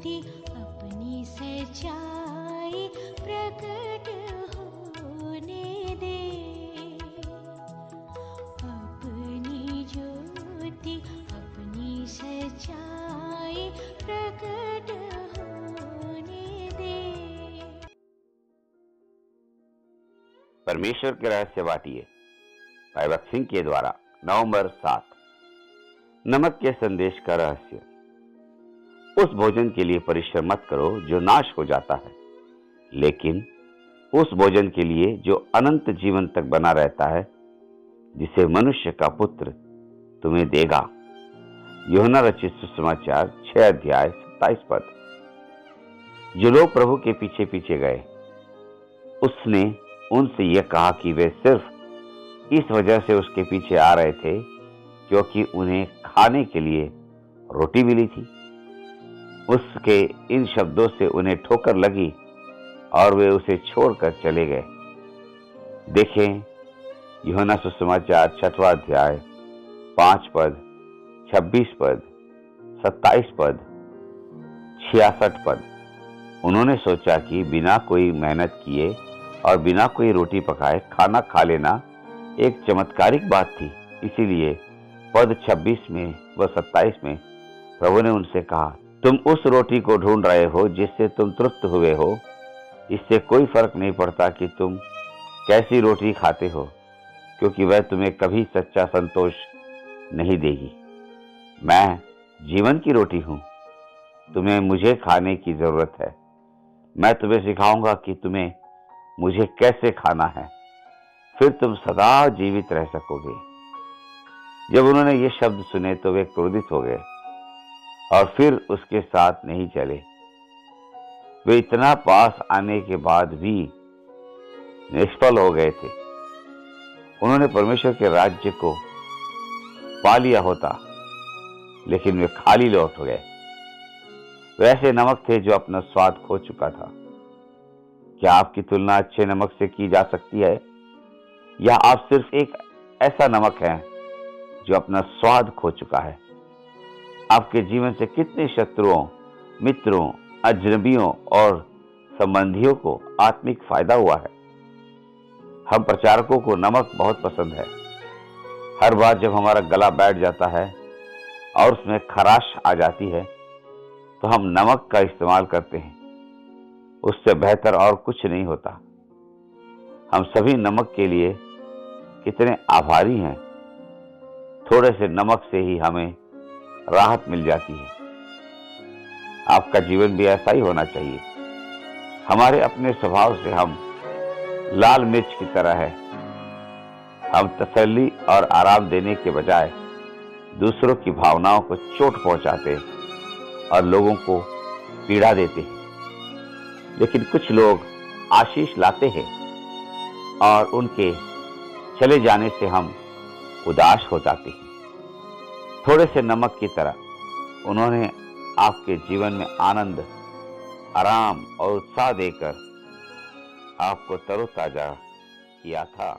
ज्योति अपनी सच्चाई प्रकट होने दे। अपनी ज्योति अपनी सच्चाई प्रकट होने दे। परमेश्वर के रहस्य बाटिए भाई भक्त सिंह के द्वारा नवंबर 7। नमक के संदेश का रहस्य। उस भोजन के लिए परिश्रम मत करो जो नाश हो जाता है, लेकिन उस भोजन के लिए जो अनंत जीवन तक बना रहता है, जिसे मनुष्य का पुत्र तुम्हें देगा। यूहन्ना रचित सुसमाचार 6 अध्याय 27 पद। जो लोग प्रभु के पीछे पीछे गए, उसने उनसे यह कहा कि वे सिर्फ इस वजह से उसके पीछे आ रहे थे क्योंकि उन्हें खाने के लिए रोटी मिली थी। उसके इन शब्दों से उन्हें ठोकर लगी और वे उसे छोड़कर चले गए। देखें यूहन्ना सुसमाचार 6वां अध्याय 5 पद, 26 पद, 27 पद, 66 पद। उन्होंने सोचा कि बिना कोई मेहनत किए और बिना कोई रोटी पकाए खाना खा लेना एक चमत्कारिक बात थी। इसीलिए पद 26 में व 27 में प्रभु ने उनसे कहा, तुम उस रोटी को ढूंढ रहे हो जिससे तुम तृप्त हुए हो। इससे कोई फर्क नहीं पड़ता कि तुम कैसी रोटी खाते हो, क्योंकि वह तुम्हें कभी सच्चा संतोष नहीं देगी। मैं जीवन की रोटी हूं। तुम्हें मुझे खाने की जरूरत है। मैं तुम्हें सिखाऊंगा कि तुम्हें मुझे कैसे खाना है, फिर तुम सदा जीवित रह सकोगे। जब उन्होंने ये शब्द सुने तो वे क्रोधित हो गए और फिर उसके साथ नहीं चले। वे इतना पास आने के बाद भी निष्फल हो गए थे। उन्होंने परमेश्वर के राज्य को पा लिया होता, लेकिन वे खाली लौट गए। वे ऐसे नमक थे जो अपना स्वाद खो चुका था। क्या आपकी तुलना अच्छे नमक से की जा सकती है, या आप सिर्फ एक ऐसा नमक हैं जो अपना स्वाद खो चुका है? आपके जीवन से कितने शत्रुओं, मित्रों, अजनबियों और संबंधियों को आत्मिक फायदा हुआ है? हम प्रचारकों को नमक बहुत पसंद है। हर बार जब हमारा गला बैठ जाता है और उसमें खराश आ जाती है तो हम नमक का इस्तेमाल करते हैं। उससे बेहतर और कुछ नहीं होता। हम सभी नमक के लिए कितने आभारी हैं। थोड़े से नमक से ही हमें राहत मिल जाती है। आपका जीवन भी ऐसा ही होना चाहिए। हमारे अपने स्वभाव से हम लाल मिर्च की तरह है। हम तसल्ली और आराम देने के बजाय दूसरों की भावनाओं को चोट पहुंचाते और लोगों को पीड़ा देते हैं। लेकिन कुछ लोग आशीष लाते हैं और उनके चले जाने से हम उदास हो जाते हैं। थोड़े से नमक की तरह उन्होंने आपके जीवन में आनंद, आराम और उत्साह देकर आपको तरोताजा किया था।